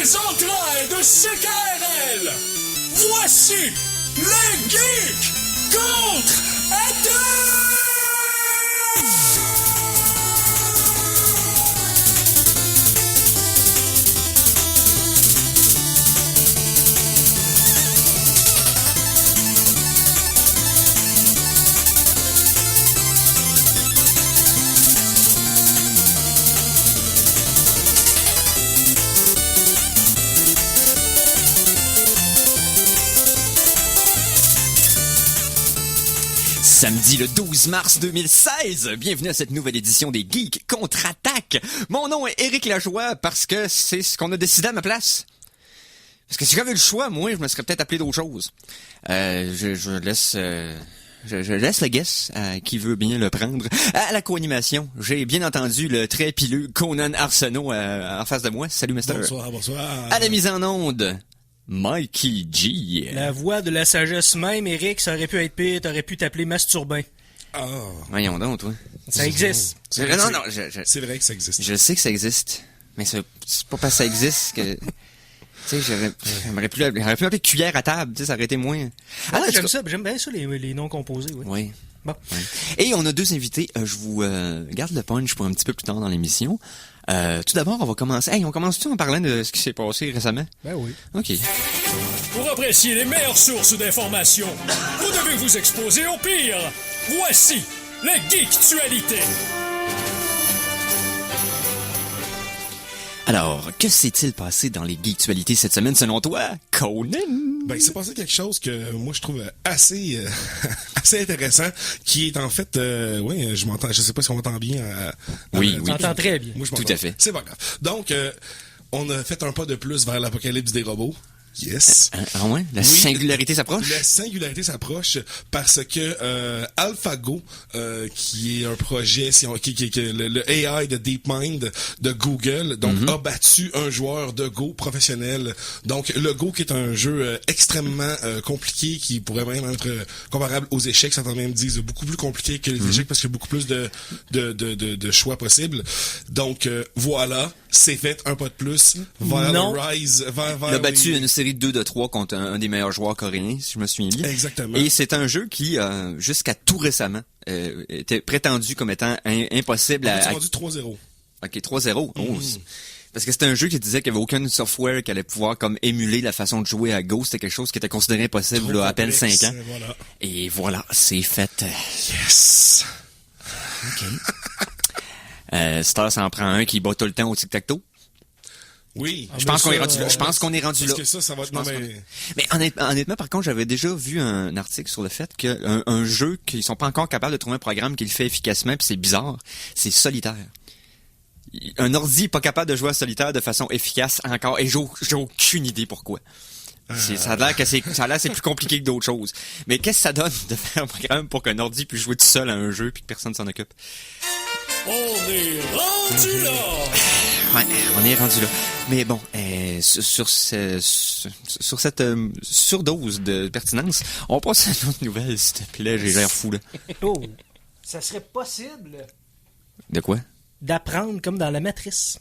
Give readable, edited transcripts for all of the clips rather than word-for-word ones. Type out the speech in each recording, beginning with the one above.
les entrailles de CKRL, voici les geeks contre-attaque! Samedi le 12 mars 2016, bienvenue à cette nouvelle édition des Geeks Contre-Attaque. Mon nom est Éric Lajoie parce que c'est ce qu'on a décidé à ma place. Parce que si j'avais le choix, moi, je me serais peut-être appelé d'autres choses. Je laisse le guess à qui veut bien le prendre. À la co-animation, j'ai bien entendu le très pileux Conan Arsenault en face de moi. Salut, Mister. Bonsoir, bonsoir. À la mise en onde, Mikey G. La voix de la sagesse même, Eric, ça aurait pu être pire, t'aurais pu t'appeler Masturbin. Oh. Voyons donc, toi. Ça existe. C'est vrai que ça existe. Je sais que ça existe, mais c'est pas parce que ça existe que... Tu sais, j'aurais pu appeler cuillère à table, tu sais, ça aurait été moins... Ah, j'aime bien ça, les noms composés, oui. Oui. Bon. Oui. Et on a deux invités, je vous garde le punch pour un petit peu plus tard dans l'émission. Tout d'abord, on va commencer... Hey, on commence-tu en parlant de ce qui s'est passé récemment? Ben oui. OK. Pour apprécier les meilleures sources d'informations, vous devez vous exposer au pire. Voici les Geektualités. Alors, que s'est-il passé dans les Geektualités cette semaine, selon toi, Conan? Ben, il s'est passé quelque chose que moi je trouve assez intéressant, qui est en fait, je sais pas si on m'entend bien. Oui. T'entends très bien. Moi, je Tout m'entends. à fait. C'est pas grave. Donc, on a fait un pas de plus vers l'apocalypse des robots. Yes. Ah ouais? La singularité s'approche? La singularité s'approche parce que AlphaGo, qui est un projet, le AI de DeepMind de Google, donc a battu un joueur de Go professionnel. Donc le Go qui est un jeu extrêmement compliqué, qui pourrait même être comparable aux échecs, certains même disent beaucoup plus compliqué que les échecs parce qu'il y a beaucoup plus de choix possibles. Donc voilà, c'est fait un pas de plus vers le Rise, vers Il a battu une série de 2 de 3 contre un des meilleurs joueurs coréens, si je me souviens bien. Exactement. Et c'est un jeu qui, jusqu'à tout récemment, était prétendu comme étant impossible à... On est rendu 3-0. OK, 3-0. Oh, parce que c'était un jeu qui disait qu'il n'y avait aucun software qui allait pouvoir comme émuler la façon de jouer à Go. C'était quelque chose qui était considéré impossible là, à peine 5 ans. Voilà. Et voilà, c'est fait. Yes! OK. Star s'en prend un qui bat tout le temps au tic-tac-toe. Oui. Je pense qu'on est rendu là. Je pense qu'on est rendu là. Parce que ça va être... Mais honnêtement, par contre, j'avais déjà vu un article sur le fait qu'un jeu qu'ils sont pas encore capables de trouver un programme qui le fait efficacement, puis c'est bizarre, c'est Solitaire. Un ordi est pas capable de jouer à Solitaire de façon efficace encore, et j'ai aucune idée pourquoi. Ça a l'air que c'est plus compliqué que d'autres choses. Mais qu'est-ce que ça donne de faire un programme pour qu'un ordi puisse jouer tout seul à un jeu puis que personne s'en occupe? On est rendu là! Ouais, on est rendu là. Mais bon, sur cette surdose de pertinence, on passe à une autre nouvelle, s'il te plaît. J'ai l'air fou, là. Oh, ça serait possible De quoi? d'apprendre comme dans la Matrice.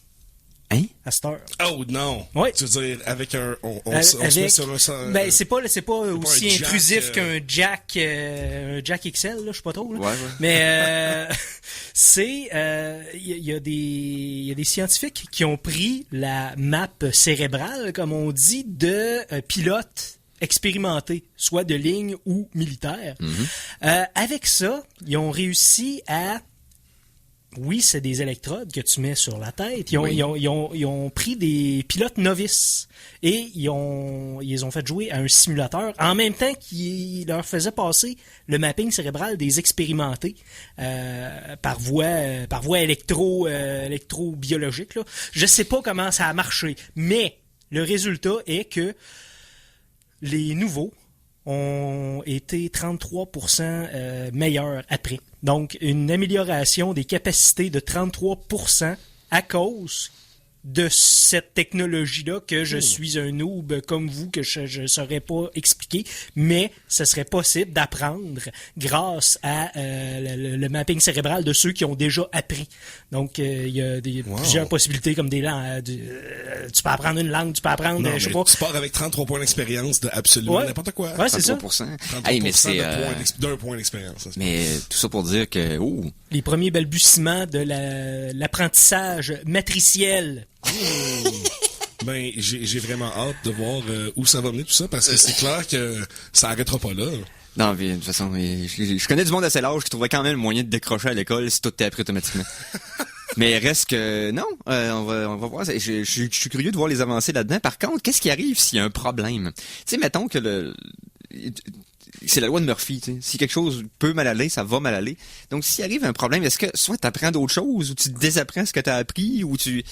Hein? À cette heure. Oh non! Oui. Tu veux dire, avec un... On se met sur un... Ben, c'est pas aussi un jack, intrusif qu'un jack XL, là, je sais pas trop, là. Ouais. Mais, il y a des scientifiques qui ont pris la map cérébrale, comme on dit, de pilotes expérimentés, soit de ligne ou militaires. Avec ça, ils ont réussi à... Oui, c'est des électrodes que tu mets sur la tête. Ils ont pris des pilotes novices et ils les ont fait jouer à un simulateur en même temps qu'ils leur faisaient passer le mapping cérébral des expérimentés par voie électrobiologique. Là. Je sais pas comment ça a marché, mais le résultat est que les nouveaux ont été 33% meilleurs après. Donc, une amélioration des capacités de 33% à cause de cette technologie-là que je suis un noob comme vous, que je ne saurais pas expliquer, mais ce serait possible d'apprendre grâce à le mapping cérébral de ceux qui ont déjà appris. Donc, il y a plusieurs possibilités comme des langues. Tu peux apprendre une langue, tu peux apprendre, Non, je sais mais pas. tu pars avec 33 points d'expérience de absolument n'importe quoi. Ouais, c'est ça. 33%. 33% Hey, mais c'est... d'un point d'expérience. Ça, c'est mais tout ça pour dire que... Oh, Les premiers balbutiements de l'apprentissage matriciel. Ben, j'ai vraiment hâte de voir où ça va mener tout ça, parce que c'est clair que ça arrêtera pas là. non, mais de toute façon, je connais du monde assez large qui trouverait quand même le moyen de décrocher à l'école si tout était appris automatiquement. Mais reste que... Non, on va voir. Je suis curieux de voir les avancées là-dedans. Par contre, qu'est-ce qui arrive s'il y a un problème? Tu sais, mettons que c'est la loi de Murphy, tu sais. Si quelque chose peut mal aller, ça va mal aller. Donc, s'il arrive un problème, est-ce que soit tu apprends d'autres choses, ou tu désapprends ce que tu as appris, ou tu...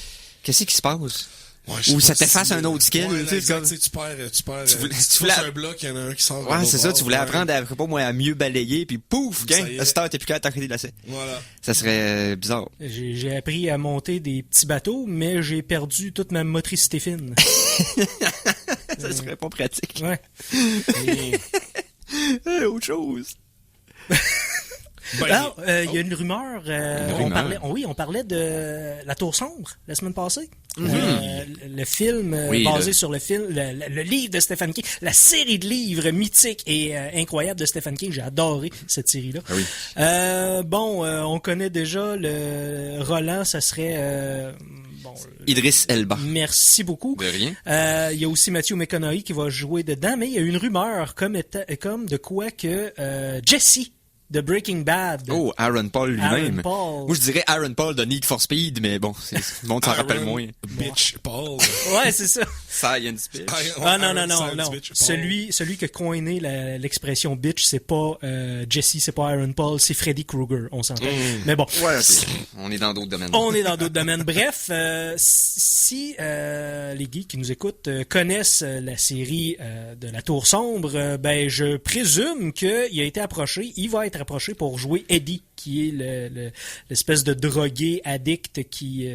Qu'est-ce qui se passe? Ouais, je sais Ou pas ça t'efface un autre skill, ouais, tu sais, exact, comme... tu perds, Tu voulais- tu tu voulais- pousses un bloc, il y en a un qui sort. Ouais, c'est ça, tu voulais ouais. apprendre à, je sais pas moi, à mieux balayer, puis pouf, Ça gang, y est. à cette heure, t'es plus capable d'arrêter de lacets. Voilà. Ça serait bizarre. J'ai appris à monter des petits bateaux, mais j'ai perdu toute ma motricité fine. Ça serait pas pratique. Ouais. Autre chose. Ben, Alors, il y a une rumeur. rumeur. On parlait de La Tour Sombre la semaine passée. Le film Oui, basé le- sur le livre de Stephen King, la série de livres mythiques et incroyables de Stephen King. J'ai adoré cette série-là. Ah oui. On connaît déjà le Roland, ça serait Idriss Elba. merci beaucoup. De rien. Il y a aussi Matthew McConaughey qui va jouer dedans, mais il y a une rumeur comme de quoi que Jesse de Breaking Bad. Oh, Aaron Paul lui-même. Aaron Paul. Moi, je dirais Aaron Paul de Need for Speed, mais bon, le monde s'en rappelle Aaron moins. Bitch Paul. Ouais, c'est ça. Science bitch. Ah non, Aaron Bitch Paul. Celui qui a coiné l'expression bitch, c'est pas Jesse, c'est pas Aaron Paul, c'est Freddy Krueger, on s'entend. Mais bon. Ouais, ok. On est dans d'autres domaines. On est dans d'autres domaines. Bref, si les geeks qui nous écoutent connaissent la série de La Tour Sombre, ben je présume qu'il a été approché, il va être approché pour jouer Eddie, qui est l'espèce de drogué addict qui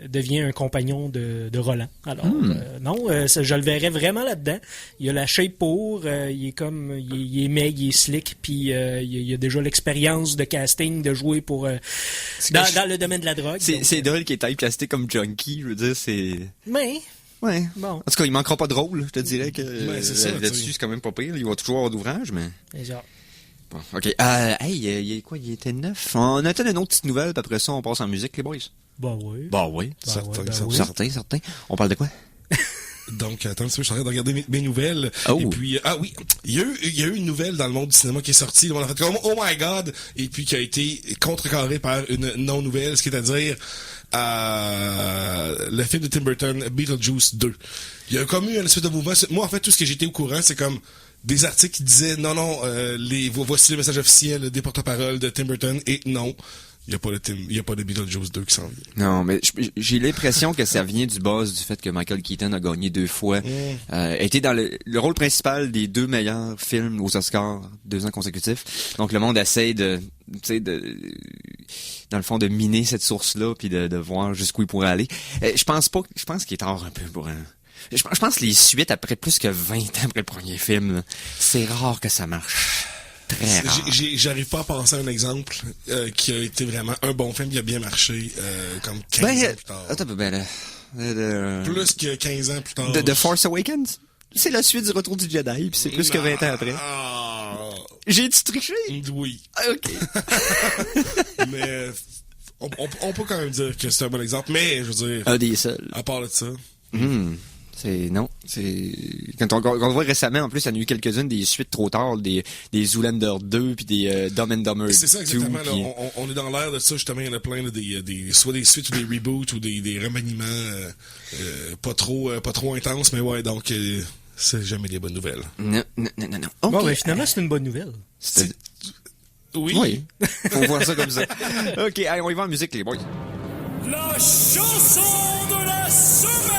devient un compagnon de Roland. Alors, je le verrais vraiment là-dedans. Il a la shape pour, il est comme, il est maigre, il est slick, puis il a déjà l'expérience de casting, de jouer pour dans le domaine de la drogue. Donc, C'est drôle qu'il est typecasté comme junkie, je veux dire, c'est... Mais, Ouais. bon, En tout cas, il manquera pas de rôle, je te dirais que c'est ça, là-dessus, tu sais. c'est quand même pas pire. Il va toujours avoir d'ouvrage, mais... c'est genre, Bon, ok. Il était 9. On attend une autre petite nouvelle, puis après ça, on passe en musique, les boys. bah oui. Bah oui. Certain. Certain. On parle de quoi? Donc, attends un petit peu, je suis en train de regarder mes nouvelles. Oh. Et puis, oui, il y a eu une nouvelle dans le monde du cinéma qui est sortie. On a fait comme, oh my god! Et puis, qui a été contrecarrée par une non-nouvelle, ce qui est à dire, le film de Tim Burton, Beetlejuice 2. Il y a comme eu une espèce de mouvement. Moi, en fait, tout ce que j'étais au courant, c'est comme des articles qui disaient, non, voici le message officiel des porte-parole de Tim Burton, et non. Il y a pas de Beetlejuice 2 qui s'en vient. Non, mais j'ai l'impression que ça vient du buzz du fait que Michael Keaton a gagné 2 fois. A été dans le rôle principal des 2 meilleurs films aux Oscars 2 ans consécutifs. Donc le monde essaye dans le fond, de miner cette source-là puis de voir jusqu'où il pourrait aller. Je pense qu'il est tard un peu pour je pense que les suites après plus que 20 ans après le premier film, là, c'est rare que ça marche. Très rare. J'arrive pas à penser à un exemple qui a été vraiment un bon film qui a bien marché comme 15 ans plus tard. Attends, Plus que 15 ans plus tard. The Force Awakens? C'est la suite du Retour du Jedi, puis c'est plus que 20 ans après. J'ai-tu triché? Oui. Ah, ok. Mais on peut quand même dire que c'est un bon exemple, mais je veux dire, Un des seuls. à part de ça, Quand on voit récemment, en plus, il y en a eu quelques-unes des suites trop tard, des Zoolander 2 puis des Dumb and Dumber 2. c'est ça exactement. Là, puis- on est dans l'ère de ça, justement, il y en a plein, là, soit des suites ou des reboots ou des remaniements pas trop intenses, mais ouais, donc c'est jamais des bonnes nouvelles. Non. Ok. Bon, ben finalement, c'est une bonne nouvelle. Oui. Faut voir ça comme ça. Ok, allez, on y va en musique, les boys. La chanson de la semaine!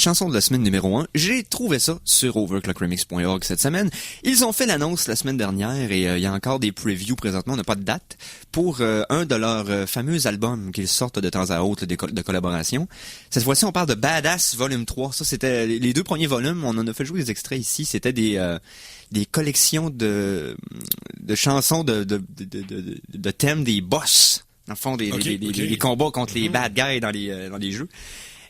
chanson de la semaine numéro 1. J'ai trouvé ça sur overclockremix.org cette semaine. Ils ont fait l'annonce la semaine dernière et il y a encore des previews présentement, on n'a pas de date, pour un de leurs fameux albums qu'ils sortent de temps à autre de collaboration. Cette fois-ci, on parle de Badass Volume 3. Ça, c'était les 2 premiers volumes. On en a fait jouer des extraits ici. C'était des collections de chansons de thèmes des boss. Dans le fond, les combats contre les bad guys dans les jeux.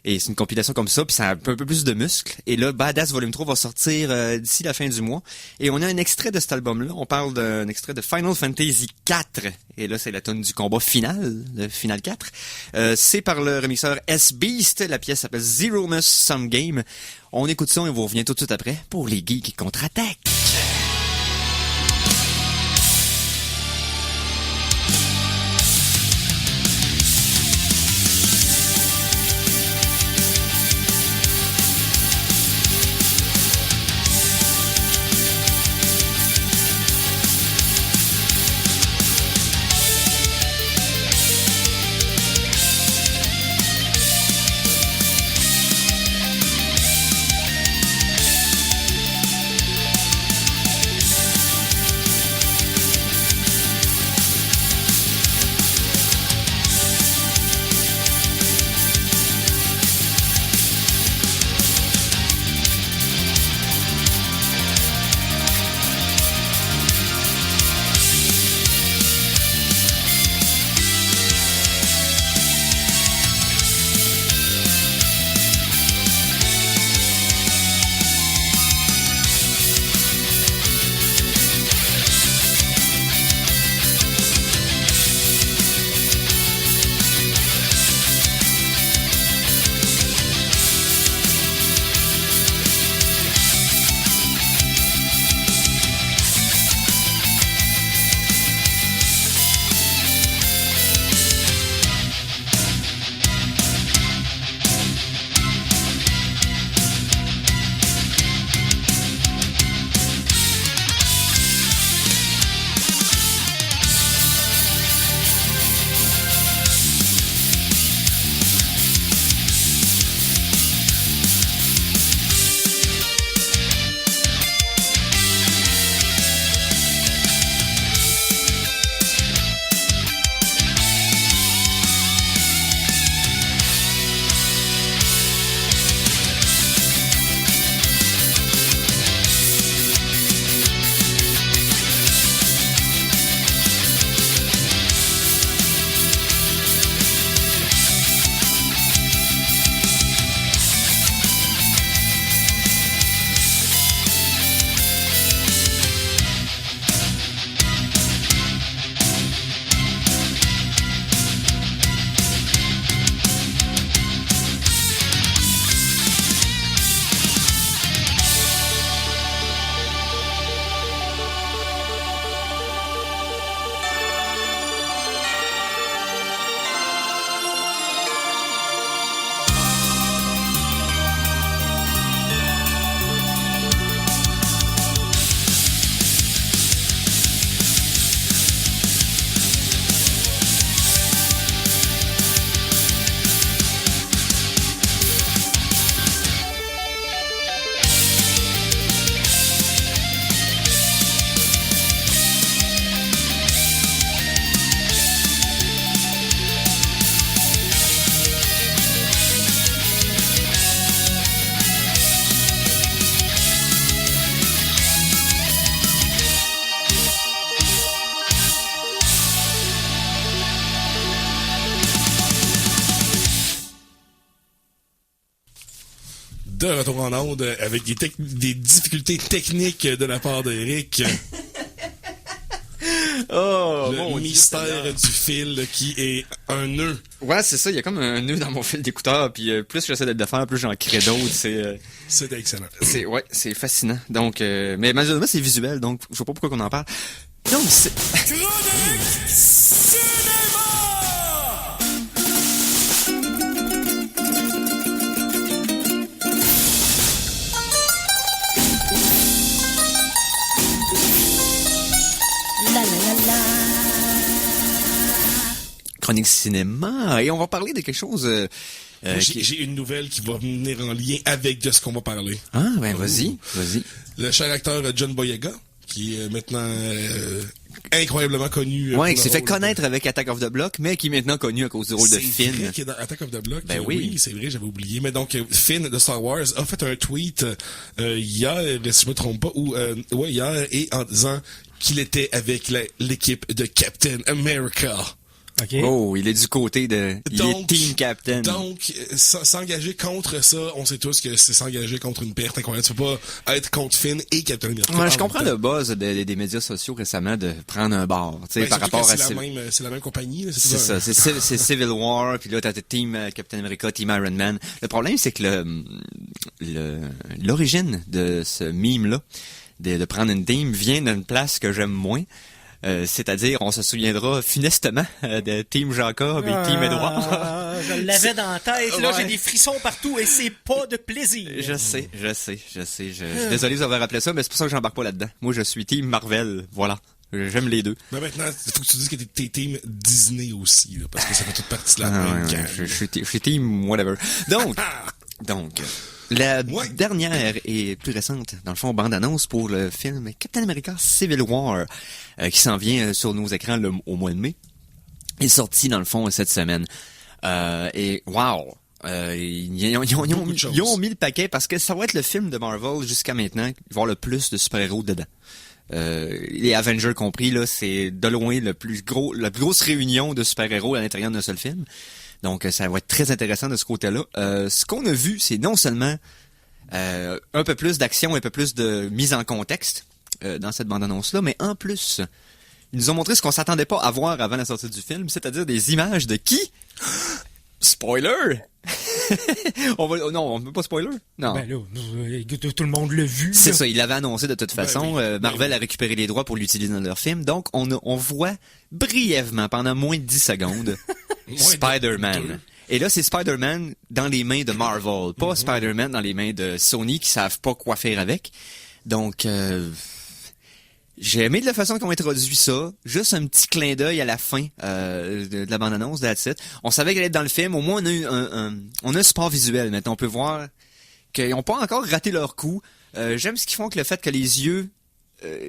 Et c'est une compilation comme ça, puis ça a un peu plus de muscles. Et là, Badass Volume 3 va sortir d'ici la fin du mois. Et on a un extrait de cet album-là. On parle d'un extrait de Final Fantasy 4. Et là, c'est la tonne du combat final, le Final 4. C'est par le remixeur S-Beast. La pièce s'appelle Zeromus Some Game. On écoute ça et on vous revient tout de suite après pour les geeks qui contre-attaquent. De retour en onde avec des difficultés techniques de la part d'Éric. Oh, le mystère du fil qui est un nœud. Ouais, c'est ça. Il y a comme un nœud dans mon fil d'écouteur. Puis plus j'essaie de le faire, plus j'en crée d'autres. C'est excellent. C'est fascinant. Donc, mais malheureusement, c'est visuel. Donc, je vois pas pourquoi on en parle. Donc, c'est... Chronique Cinéma! Chronique cinéma, et on va parler de quelque chose Moi, j'ai une nouvelle qui va venir en lien avec de ce qu'on va parler. Ah, ben vas-y. Le cher acteur John Boyega, qui est maintenant incroyablement connu. Ouais, qui s'est fait connaître avec Attack of the Block, mais qui est maintenant connu à cause du rôle de Finn. C'est vrai qu'il est dans Attack of the Block. Ben oui. C'est vrai, j'avais oublié. Mais donc, Finn de Star Wars a fait un tweet hier, si je me trompe pas, hier, et en disant qu'il était avec l'équipe de Captain America. Okay. Oh, il est du côté de... Il est Team Captain. Donc, s'engager contre ça, on sait tous que c'est s'engager contre une perte incroyable. Tu peux pas être contre Finn et Captain America. Ouais, je comprends le buzz des médias sociaux récemment de prendre un bar, tu sais, par rapport à... C'est la même compagnie. C'est ça, c'est Civil War, puis là t'as Team Captain America, Team Iron Man. Le problème, c'est que l'origine de ce meme-là, de prendre une team, vient d'une place que j'aime moins. C'est-à-dire, on se souviendra funestement de Team Jacob et Team Edouard. Je l'avais dans la tête, là, j'ai des frissons partout et c'est pas de plaisir. Je sais. Je suis désolé de vous avoir rappelé ça, mais c'est pour ça que j'embarque pas là-dedans. Moi, je suis Team Marvel, voilà. J'aime les deux. Mais maintenant, il faut que tu dises que t'es Team Disney aussi, là, parce que ça fait toute partie de la même gang. Je suis Team whatever. Donc... La dernière et plus récente, dans le fond, bande-annonce pour le film Captain America Civil War, qui s'en vient sur nos écrans au mois de mai, est sorti, dans le fond, cette semaine. Et wow! Ils ont mis le paquet parce que ça va être le film de Marvel jusqu'à maintenant, qui va avoir le plus de super-héros dedans. Les Avengers compris, là, c'est de loin la plus grosse réunion de super-héros à l'intérieur d'un seul film. Donc, ça va être très intéressant de ce côté-là. Ce qu'on a vu, c'est non seulement un peu plus d'action, un peu plus de mise en contexte dans cette bande-annonce-là, mais en plus, ils nous ont montré ce qu'on s'attendait pas à voir avant la sortie du film, c'est-à-dire des images de qui? Spoiler! Non, on ne peut pas spoiler? Non. Ben là, tout le monde l'a vu. C'est là. ça, il l'avait annoncé de toute façon. Marvel a récupéré les droits pour l'utiliser dans leur film. Donc, on voit brièvement, pendant moins de 10 secondes, Spider-Man. Et là, c'est Spider-Man dans les mains de Marvel, pas Spider-Man dans les mains de Sony qui savent pas quoi faire avec. Donc, j'ai aimé de la façon qu'on introduit ça. Juste un petit clin d'œil à la fin de la bande-annonce, that's it. On savait qu'elle allait être dans le film. Au moins, on a eu on a un support visuel. Maintenant, on peut voir qu'ils n'ont pas encore raté leur coup. J'aime ce qu'ils font avec le fait que les yeux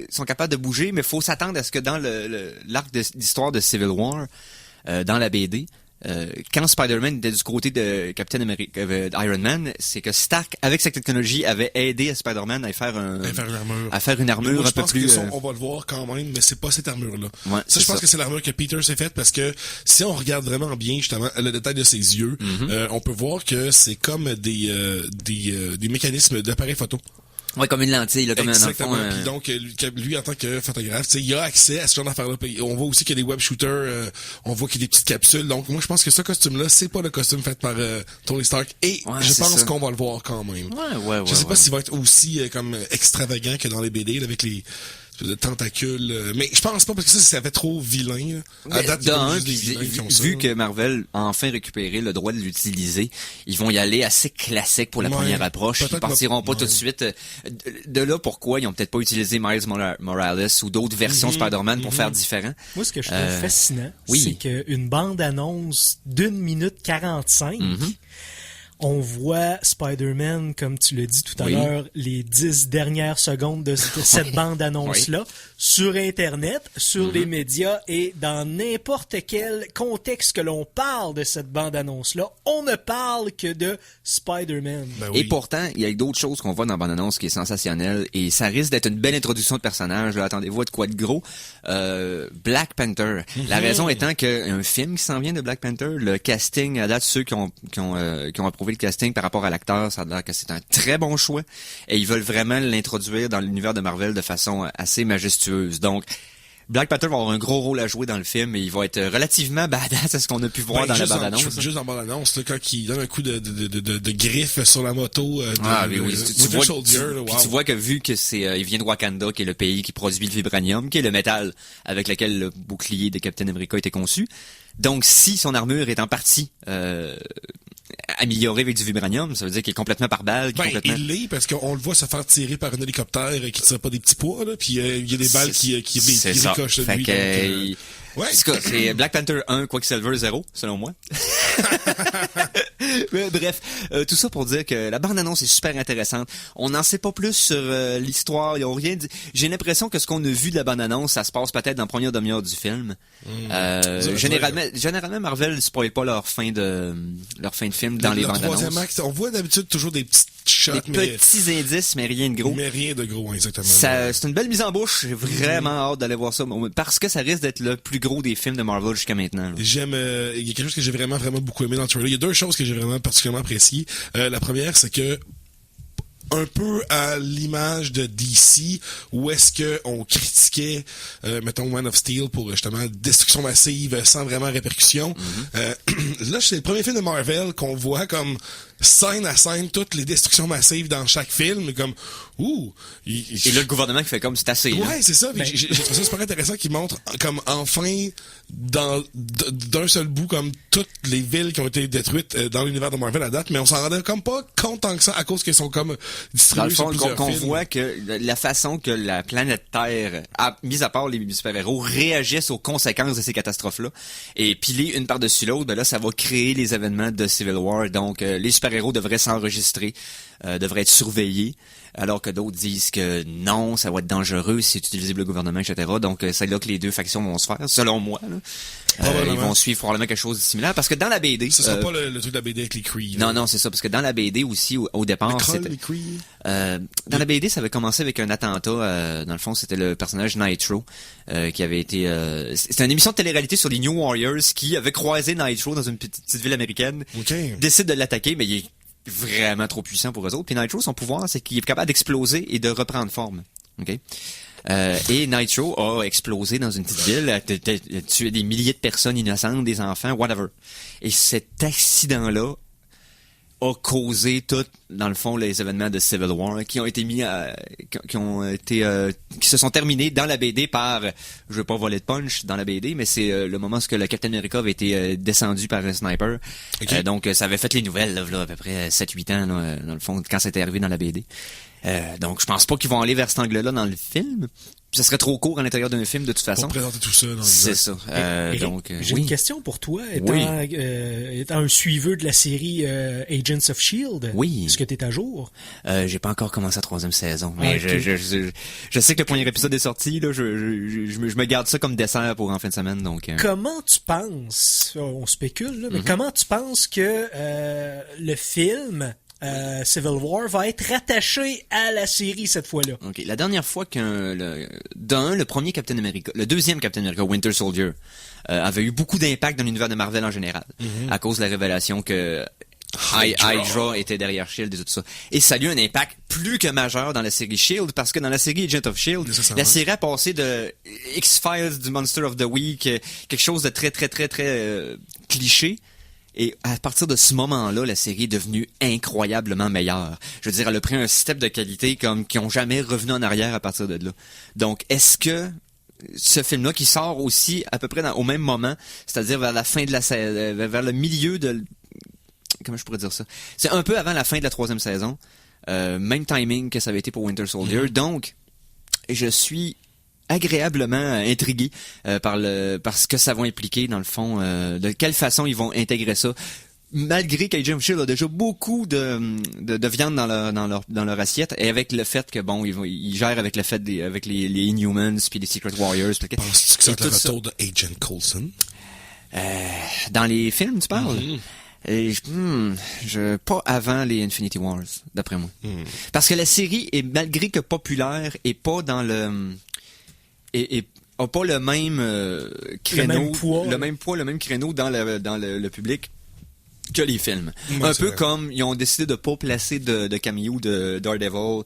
sont capables de bouger, mais il faut s'attendre à ce que dans l'arc d'histoire de Civil War, dans la BD, quand Spider-Man était du côté de Captain America, Iron Man, c'est que Stark, avec sa technologie, avait aidé Spider-Man à faire une armure moi, un peu plus... Que ça, on va le voir quand même, mais c'est pas cette armure-là. Ouais, ça, je pense que c'est l'armure que Peter s'est faite parce que si on regarde vraiment bien, justement, le détail de ses yeux, on peut voir que c'est comme des mécanismes d'appareil photo. Ouais, comme une lentille, là, comme exactement. un enfant. Puis donc, lui, en tant que photographe, il a accès à ce genre d'affaires-là. On voit aussi qu'il y a des web shooters, on voit qu'il y a des petites capsules. Donc, moi, je pense que ce costume-là, c'est pas le costume fait par Tony Stark. Et je pense qu'on va le voir quand même. Ouais. Je sais pas s'il va être aussi comme extravagant que dans les BD, là, avec les de tentacules. Mais je pense pas, parce que ça fait trop vilain. À date, vu que Marvel a enfin récupéré le droit de l'utiliser, ils vont y aller assez classique pour la première approche. Ils partiront pas tout de suite. De là, pourquoi ils ont peut-être pas utilisé Miles Morales ou d'autres versions Spider-Man pour faire différent. Moi, ce que je trouve fascinant, c'est qu'une bande-annonce d'1 minute 45... On voit Spider-Man, comme tu l'as dit tout à l'heure, les 10 dernières secondes de cette bande-annonce-là, sur Internet, sur les médias et dans n'importe quel contexte que l'on parle de cette bande-annonce-là, on ne parle que de Spider-Man. Et pourtant, il y a d'autres choses qu'on voit dans la bande-annonce qui est sensationnelle et ça risque d'être une belle introduction de personnage. Là, attendez-vous à de quoi de gros. Black Panther. La raison étant qu'un film qui s'en vient de Black Panther, le casting, à date, ceux qui ont approuvé le casting par rapport à l'acteur, ça a l'air que c'est un très bon choix et ils veulent vraiment l'introduire dans l'univers de Marvel de façon assez majestueuse. Donc, Black Panther va avoir un gros rôle à jouer dans le film et il va être relativement badass à ce qu'on a pu voir dans la bande-annonce. Juste dans la bande-annonce, quand il donne un coup de griffe sur la moto tu vois que vu que il vient de Wakanda, qui est le pays qui produit le vibranium, qui est le métal avec lequel le bouclier de Captain America a été conçu. Donc, si son armure est en partie amélioré avec du vibranium, ça veut dire qu'il est complètement par balle. Il l'est parce qu'on le voit se faire tirer par un hélicoptère qui ne tire pas des petits poids, là, puis il y a des balles qui ricochent de lui. C'est Black Panther 1, Quicksilver 0, selon moi. Mais bref, tout ça pour dire que la bande-annonce est super intéressante. On n'en sait pas plus sur l'histoire. Ils ont rien dit. J'ai l'impression que ce qu'on a vu de la bande-annonce, ça se passe peut-être dans la première demi-heure du film. Généralement, Marvel ne spoil pas leur fin de film dans les bandes annonces. Troisième acte, on voit d'habitude toujours des petites shots, petits indices, mais rien de gros. Mais rien de gros, exactement. C'est une belle mise en bouche. J'ai vraiment hâte d'aller voir ça. Parce que ça risque d'être le plus gros des films de Marvel jusqu'à maintenant. Il y a quelque chose que j'ai vraiment beaucoup aimé dans le trailer. Il y a deux choses que j'ai vraiment particulièrement appréciées. La première, c'est que un peu à l'image de DC, où est-ce que on critiquait, mettons, Man of Steel pour justement destruction massive sans vraiment répercussion. Là, c'est le premier film de Marvel qu'on voit comme scène à scène toutes les destructions massives dans chaque film, comme et là, le gouvernement qui fait comme c'est assez. Ouais, c'est ça. J'ai trouvé ça super intéressant qu'il montre comme enfin d'un seul bout comme toutes les villes qui ont été détruites dans l'univers de Marvel à date, mais on s'en rendait comme pas compte tant que ça à cause qu'ils sont comme distribués dans le fond, sur plusieurs qu'on films. voit que la façon que la planète Terre, mis à part les super-héros, réagissent aux conséquences de ces catastrophes-là, et piler une par-dessus l'autre, ben là, ça va créer les événements de Civil War. Donc, les super-héros devraient s'enregistrer, devraient être surveillés, alors que d'autres disent que non, ça va être dangereux si c'est utilisé par le gouvernement, etc. Donc, c'est là que les deux factions vont se faire, selon moi. Ils vont suivre probablement quelque chose de similaire, parce que dans la BD... Ce sera pas le truc de la BD avec les Kree. Non, c'est ça, parce que dans la BD aussi, au départ... dans la BD, ça avait commencé avec un attentat. Dans le fond, c'était le personnage Nitro, qui avait été... c'était une émission de télé-réalité sur les New Warriors qui avait croisé Nitro dans une petite ville américaine. Décide de l'attaquer, mais il est vraiment trop puissant pour eux autres. Puis Nitro, son pouvoir, c'est qu'il est capable d'exploser et de reprendre forme. OK? Et Nitro a explosé dans une petite ville, a tué des milliers de personnes innocentes, des enfants, whatever. Et cet accident-là a causé dans le fond, les événements de Civil War qui ont été qui se sont terminés dans la BD par, je veux pas voler de punch dans la BD, mais c'est le moment où le Captain America avait été descendu par un sniper. Okay. Donc, ça avait fait les nouvelles, là, à peu près 7-8 ans, là, dans le fond, quand c'était arrivé dans la BD. Donc, je pense pas qu'ils vont aller vers cet angle-là dans le film. Ce serait trop court à l'intérieur d'un film, de toute façon. Pour présenter tout ça dans le C'est ça. Donc, j'ai une question pour toi. Étant un suiveur de la série Agents of S.H.I.E.L.D., est-ce que t'es à jour? J'ai pas encore commencé la 3e saison. Mais je sais que le premier épisode est sorti. Là, je me garde ça comme dessert pour en fin de semaine. Donc, Comment tu penses, on spécule, là, mais comment tu penses que le film... Civil War va être rattaché à la série cette fois-là. OK. La dernière fois le premier Captain America, le deuxième Captain America, Winter Soldier, avait eu beaucoup d'impact dans l'univers de Marvel en général, à cause de la révélation que Hydra était derrière S.H.I.E.L.D. et tout ça. Et ça a eu un impact plus que majeur dans la série S.H.I.E.L.D. parce que dans la série Agent of S.H.I.E.L.D., la série a passé de X-Files, du Monster of the Week, quelque chose de très, très, très, très cliché. Et à partir de ce moment-là, la série est devenue incroyablement meilleure. Je veux dire, elle a pris un step de qualité comme qui ont jamais revenu en arrière à partir de là. Donc, est-ce que ce film-là qui sort aussi à peu près au même moment, c'est-à-dire vers la fin de vers le milieu de... Comment je pourrais dire ça? C'est un peu avant la fin de la 3e saison. Même timing que ça avait été pour Winter Soldier. Donc, je suis agréablement intrigué par ce que ça va impliquer dans le fond, de quelle façon ils vont intégrer ça, malgré qu'Agent of S.H.I.E.L.D. a déjà beaucoup de viande dans leur assiette, et avec le fait que bon ils gèrent avec le fait avec les Inhumans puis les Secret Warriors. Penses-tu que c'est le retour de Agent Coulson? Dans les films, tu parles? Pas avant les Infinity Wars, d'après moi. Parce que la série est, malgré que populaire, est pas dans le... Et a pas le même créneau, le même créneau dans le public que les films. Un peu comme ils ont décidé de pas placer de cameo de Daredevil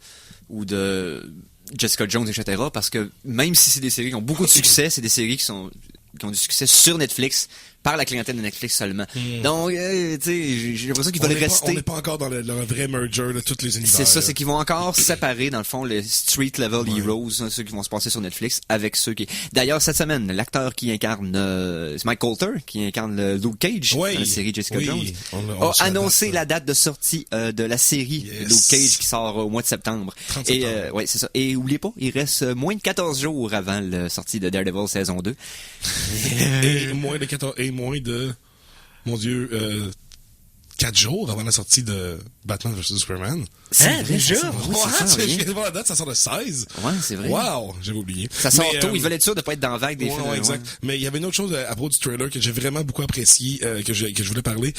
ou de Jessica Jones, etc. Parce que même si c'est des séries qui ont beaucoup de succès, c'est des séries qui ont du succès sur Netflix, par la clientèle de Netflix seulement. Donc, tu sais, j'ai l'impression qu'ils veulent rester... On n'est pas encore dans le vrai merger de tous les univers. C'est ça, c'est qu'ils vont encore séparer, dans le fond, les street level heroes, ceux qui vont se passer sur Netflix, avec ceux qui... D'ailleurs, cette semaine, l'acteur qui incarne... c'est Mike Colter, qui incarne Luke Cage, dans la série Jessica Jones, a annoncé la date de sortie de la série Luke Cage, qui sort au mois de septembre. Et c'est ça. Et oubliez pas, il reste moins de 14 jours avant la sortie de Daredevil saison 2. Et moins de mon Dieu, 4 jours avant la sortie de Batman vs Superman. Hein, déjà? Oui, c'est ça, Je oui. viens de voir la date, ça sort le 16. Ouais, c'est vrai. Wow, j'avais oublié. Ça sort Mais, tôt, ils veulent être sûrs de pas être dans la vague des films. Ouais, exact. Ouais. Mais il y avait une autre chose à propos du trailer que j'ai vraiment beaucoup apprécié, que je voulais parler.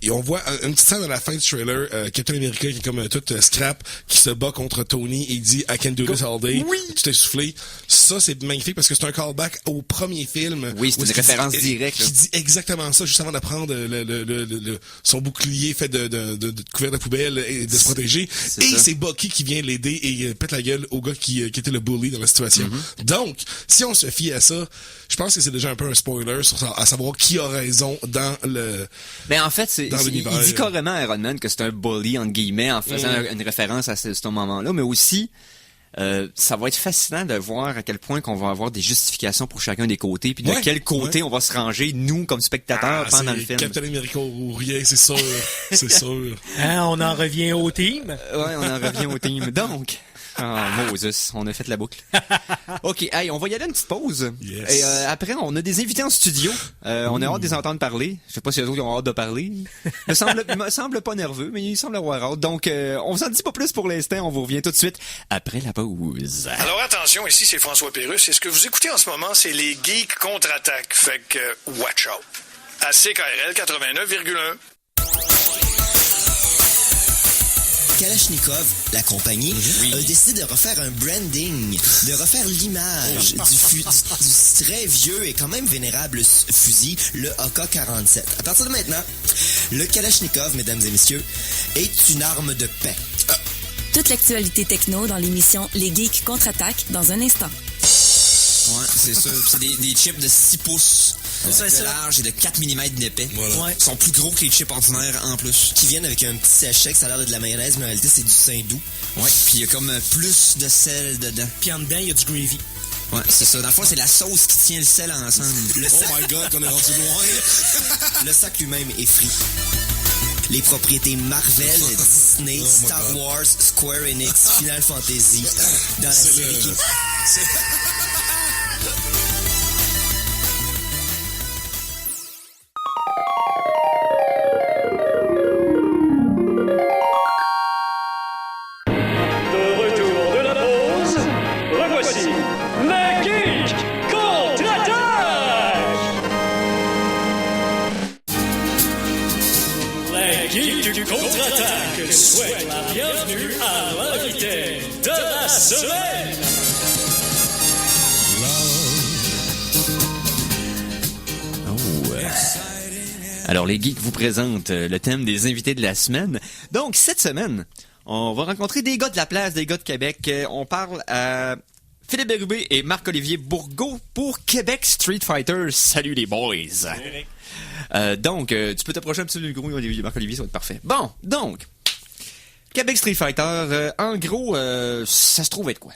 Et on voit une petite scène à la fin du trailer, Captain America qui est comme tout scrap, qui se bat contre Tony et il dit I can do this all day. Oui. Tout essoufflé. Ça, c'est magnifique parce que c'est un callback au premier film. Oui, c'est où une est-ce qu'il référence dit- directe, là. Qui dit exactement ça juste avant d'apprendre son bouclier fait de couvert de poubelle et de se protéger. C'est Et ça. c'est Bucky qui vient l'aider et pète la gueule au gars qui était le bully dans la situation. Mm-hmm. Donc, si on se fie à ça, je pense que c'est déjà un peu un spoiler à savoir qui a raison dans le... Mais en fait, Dans il l'univers. dit carrément à Iron Man que c'est un bully, entre guillemets, en faisant une référence à ce moment-là, mais aussi, ça va être fascinant de voir à quel point qu'on va avoir des justifications pour chacun des côtés, puis de Ouais, quel côté on va se ranger, nous, comme spectateurs, pendant le c'est film. Captain America ou rien, c'est sûr. C'est sûr. Hein, on en revient au team. Ouais, on en revient au team. Donc, Moses, on a fait la boucle. OK, hey, on va y aller une petite pause. Yes. Et après, on a des invités en studio. On a hâte de les entendre parler. Je sais pas si eux autres ont hâte de parler. Ils me semblent pas nerveux, mais ils semblent avoir hâte. Donc, on vous en dit pas plus pour l'instant. On vous revient tout de suite après la pause. Alors attention, ici c'est François Pérusse et ce que vous écoutez en ce moment, c'est les Geeks contre-attaque. Fait que, watch out. À CKRL 89,1. Kalachnikov, la compagnie, a décidé de refaire un branding, de refaire l'image du très vieux et quand même vénérable fusil, le AK-47. À partir de maintenant, le Kalachnikov, mesdames et messieurs, est une arme de paix. Toute l'actualité techno dans l'émission Les Geeks contre-attaque dans un instant. Ouais, c'est ça. C'est des chips de 6 pouces de large et de 4 mm d'épais. Voilà. Ouais. Ils sont plus gros que les chips ordinaires en plus. Qui viennent avec un petit sachet que ça a l'air de la mayonnaise, mais en réalité c'est du Saint-Doux. Ouais, puis il y a comme plus de sel dedans. Puis en dedans, il y a du gravy. Ouais, c'est ça. Dans le fond, c'est la sauce qui tient le sel ensemble. Oh my God, qu'on est rendu loin. Le sac lui-même est frit. Les propriétés Marvel, Disney, Star Wars, Square Enix, Final Fantasy dans la série qui... De retour de la pause, revoici les Geeks contre-attaque! Les Geeks contre-attaque souhaitent la bienvenue à l'invité de la semaine! Alors, les geeks vous présentent le thème des invités de la semaine. Donc, cette semaine, on va rencontrer des gars de la place, des gars de Québec. On parle à Philippe Bérubé et Marc-Olivier Bourgault pour Québec Street Fighter. Salut les boys! Donc, tu peux t'approcher un petit peu du micro, Marc-Olivier, ça va être parfait. Bon, donc, Québec Street Fighter, en gros, ça se trouve être quoi?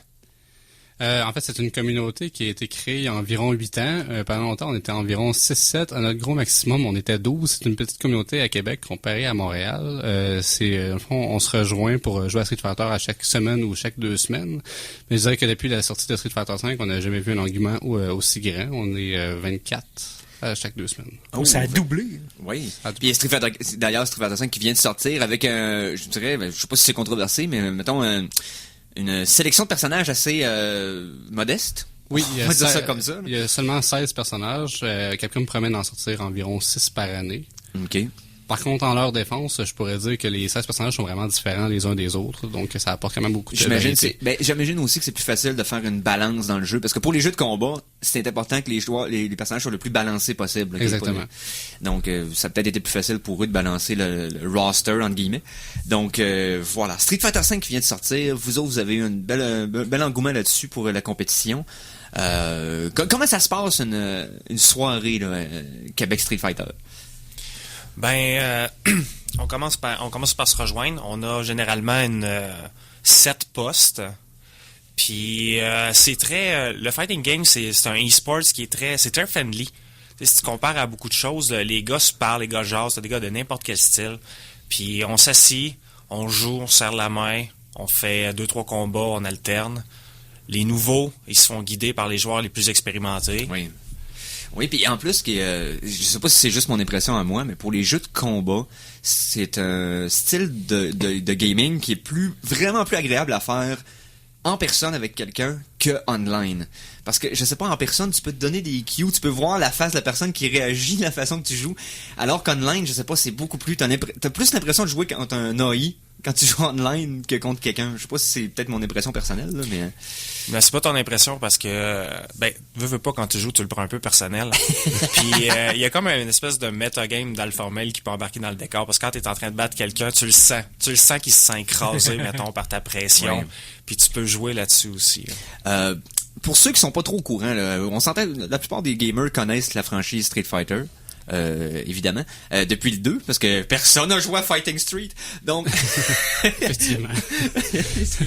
En fait, c'est une communauté qui a été créée il y a environ 8 ans. Pendant longtemps, on était environ 6-7. À notre gros maximum, on était 12. C'est une petite communauté à Québec comparée à Montréal. Dans le fond, on se rejoint pour jouer à Street Fighter à chaque semaine ou chaque 2 semaines. Mais je dirais que depuis la sortie de Street Fighter 5, on n'a jamais vu un engouement aussi grand. On est 24 à chaque 2 semaines. Donc, ça a doublé. Oui. Puis il y a d'ailleurs Street Fighter 5 qui vient de sortir avec je dirais, je sais pas si c'est controversé, mais mettons une sélection de personnages assez modeste. Oui, On va dire ça comme ça. Il y a seulement 16 personnages. Capcom promet d'en sortir environ 6 par année. OK. Par contre, en leur défense, je pourrais dire que les 16 personnages sont vraiment différents les uns des autres, donc ça apporte quand même beaucoup de variété. J'imagine aussi que c'est plus facile de faire une balance dans le jeu, parce que pour les jeux de combat, c'est important que les personnages soient le plus balancés possible. Okay? Exactement. Donc, ça a peut-être été plus facile pour eux de balancer le roster, entre guillemets. Donc, voilà. Street Fighter V qui vient de sortir, vous autres, vous avez eu un bel engouement là-dessus pour la compétition. Comment ça se passe une soirée là, Québec Street Fighter? Ben, on commence par se rejoindre. On a généralement 7 postes. Puis c'est très le fighting game, c'est un e-sport qui c'est très friendly. T'sais, si tu compares à beaucoup de choses, les gars se parlent, les gars jasent, des gars de n'importe quel style. Puis on s'assit, on joue, on serre la main, on fait 2-3 combats, on alterne. Les nouveaux, ils se font guider par les joueurs les plus expérimentés. Oui. Oui, puis en plus, je sais pas si c'est juste mon impression à moi, mais pour les jeux de combat, c'est un style de gaming qui est vraiment plus agréable à faire en personne avec quelqu'un que online. Parce que, je sais pas, en personne, tu peux te donner des cues, tu peux voir la face de la personne qui réagit, la façon que tu joues. Alors qu'online, je sais pas, c'est beaucoup plus... T'as plus l'impression de jouer contre un AI quand tu joues online que contre quelqu'un. Je sais pas si c'est peut-être mon impression personnelle, là, mais... Mais c'est pas ton impression parce que, veux pas, quand tu joues, tu le prends un peu personnel. Puis, il y a comme une espèce de metagame d'alpha male qui peut embarquer dans le décor parce que quand t'es en train de battre quelqu'un, tu le sens. Tu le sens qu'il se sent écrasé, mettons, par ta pression. Ouais. Puis tu peux jouer là-dessus aussi. Là. Pour ceux qui sont pas trop au courant, là, on s'entend, la plupart des gamers connaissent la franchise Street Fighter. Évidemment, depuis le 2, parce que personne n'a joué à Fighting Street, donc effectivement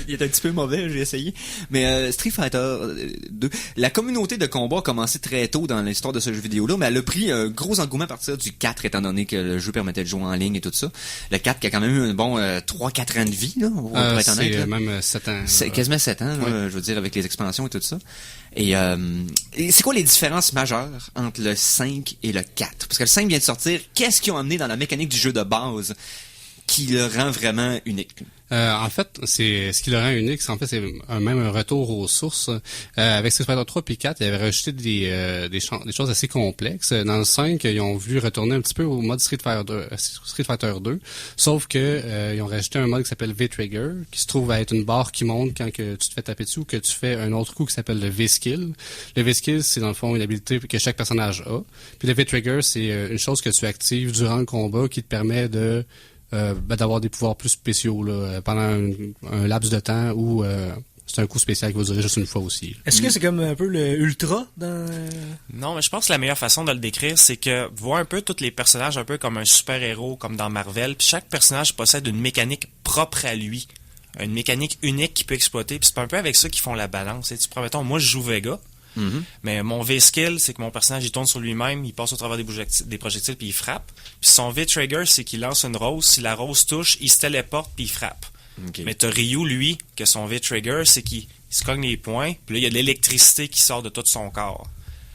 il est un petit peu mauvais, j'ai essayé, mais Street Fighter 2, la communauté de combat a commencé très tôt dans l'histoire de ce jeu vidéo-là, mais elle a pris un gros engouement à partir du 4, étant donné que le jeu permettait de jouer en ligne et tout ça. Le 4 qui a quand même eu un bon 3-4 ans de vie, là, pour être honnête. C'est même 7 ans. C'est quasiment 7 ans, là, je veux dire, avec les expansions et tout ça. Et c'est quoi les différences majeures entre le 5 et le 4? Parce que le 5 vient de sortir, qu'est-ce qu'ils ont amené dans la mécanique du jeu de base qui le rend vraiment unique? En fait, c'est ce qui le rend unique, c'est même un retour aux sources. Avec Street Fighter 3 et 4, ils avaient rajouté des choses assez complexes. Dans le 5, ils ont voulu retourner un petit peu au mode Street Fighter 2, sauf que ils ont rajouté un mode qui s'appelle V-Trigger, qui se trouve à être une barre qui monte quand que tu te fais taper dessus ou que tu fais un autre coup qui s'appelle le V-Skill. Le V-Skill, c'est dans le fond une habilité que chaque personnage a. Puis le V-Trigger, c'est une chose que tu actives durant le combat qui te permet d'avoir des pouvoirs plus spéciaux là, pendant un laps de temps où c'est un coup spécial qui va durer juste une fois aussi. Là. Est-ce que c'est comme un peu le Ultra dans... Non, mais je pense que la meilleure façon de le décrire, c'est que voir un peu tous les personnages un peu comme un super-héros, comme dans Marvel, puis chaque personnage possède une mécanique propre à lui, une mécanique unique qu'il peut exploiter, puis c'est un peu avec ça qu'ils font la balance. Et tu prends, mettons, moi je joue Vega, mais mon V-Skill, c'est que mon personnage, il tourne sur lui-même, il passe au travers des projectiles, puis il frappe. Puis son V-Trigger, c'est qu'il lance une rose. Si la rose touche, il se téléporte, puis il frappe. Okay. Mais t'as Ryu, lui, que son V-Trigger, c'est qu'il se cogne les poings, puis là, il y a de l'électricité qui sort de tout son corps.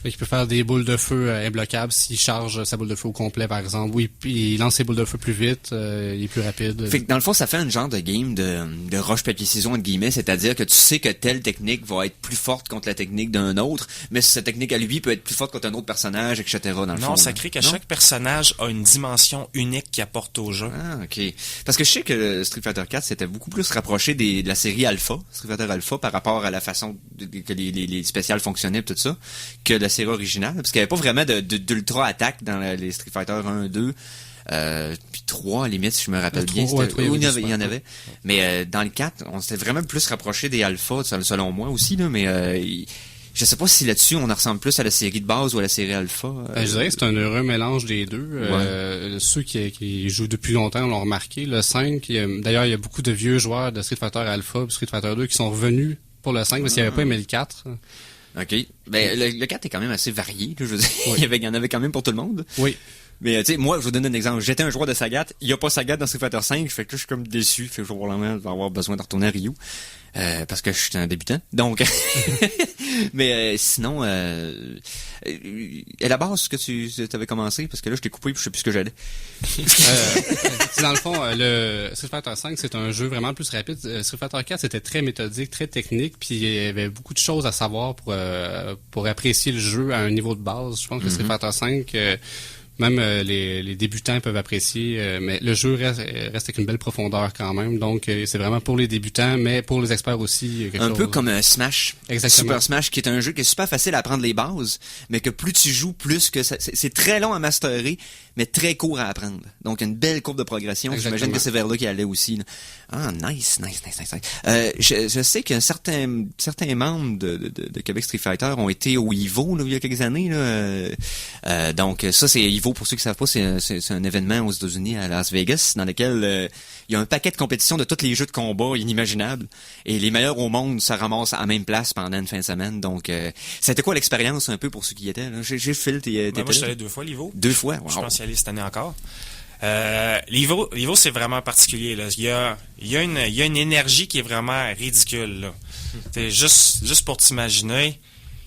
Il peut faire des boules de feu imbloquables s'il charge sa boule de feu au complet, par exemple. Oui, puis il lance ses boules de feu plus vite, il est plus rapide. Fait que dans le fond, ça fait un genre de game de roche-papier-ciseaux, entre guillemets, c'est-à-dire que tu sais que telle technique va être plus forte contre la technique d'un autre, mais cette technique à lui peut être plus forte contre un autre personnage, etc. dans le fond. Non, ça crée que chaque personnage a une dimension unique qu'il apporte au jeu. Ah, ok. Parce que je sais que Street Fighter 4 s'était beaucoup plus rapproché de la série Alpha, Street Fighter Alpha, par rapport à la façon que les spéciales fonctionnaient, tout ça, que la série originale, parce qu'il n'y avait pas vraiment d'ultra attaque dans les Street Fighter 1, 2, puis 3 à la limite, si je me rappelle bien. Il y en avait. Mais dans le 4, on s'était vraiment plus rapproché des alphas, selon moi aussi, là, mais je sais pas si là-dessus on en ressemble plus à la série de base ou à la série alpha. Je dirais que c'est un heureux mélange des deux. Ceux qui jouent depuis longtemps l'ont remarqué. Le 5, d'ailleurs, il y a beaucoup de vieux joueurs de Street Fighter Alpha et Street Fighter 2 qui sont revenus pour le 5 parce qu'ils n'avaient pas aimé le 4. OK. Ben, le 4 est quand même assez varié, là, je veux dire. Oui. il y en avait quand même pour tout le monde. Oui. Mais, tu sais, moi, je vous donne un exemple. J'étais un joueur de Sagat. Il n'y a pas Sagat dans Street Fighter 5. Fait que là, je suis comme déçu. Fait que probablement, je vais avoir besoin de retourner à Ryu. Parce que je suis un débutant. Donc, mais sinon, à la base, ce que tu avais commencé, parce que là, je t'ai coupé et je sais plus ce que j'allais. Dans le fond, le Street Fighter 5, c'est un jeu vraiment plus rapide. Street Fighter 4, c'était très méthodique, très technique, puis il y avait beaucoup de choses à savoir pour apprécier le jeu à un niveau de base. Je pense que Street Fighter 5... même les débutants peuvent apprécier, mais le jeu reste avec une belle profondeur quand même. Donc, c'est vraiment pour les débutants, mais pour les experts aussi. Un peu comme Smash. Exactement. Super Smash, qui est un jeu qui est super facile à apprendre les bases, mais que plus tu joues, plus que c'est très long à masterer, mais très court à apprendre. Donc, une belle courbe de progression. Exactement. J'imagine que c'est vers là qu'il allait aussi. Là. Ah, nice. Je sais que certains membres de Québec Street Fighter ont été au EVO là, il y a quelques années. Là. Donc, ça, c'est EVO. Pour ceux qui savent pas, c'est un événement aux États-Unis à Las Vegas dans lequel il y a un paquet de compétitions de tous les jeux de combat inimaginables et les meilleurs au monde se ramassent à la même place pendant une fin de semaine. Donc, c'était quoi l'expérience un peu pour ceux qui y étaient? Là? J'ai Phil, moi, je suis allé 2 fois l'EVO. 2 fois? Wow. Je pense y aller cette année encore. L'EVO, c'est vraiment particulier. Là. Il y a une énergie qui est vraiment ridicule. Là. Juste pour t'imaginer,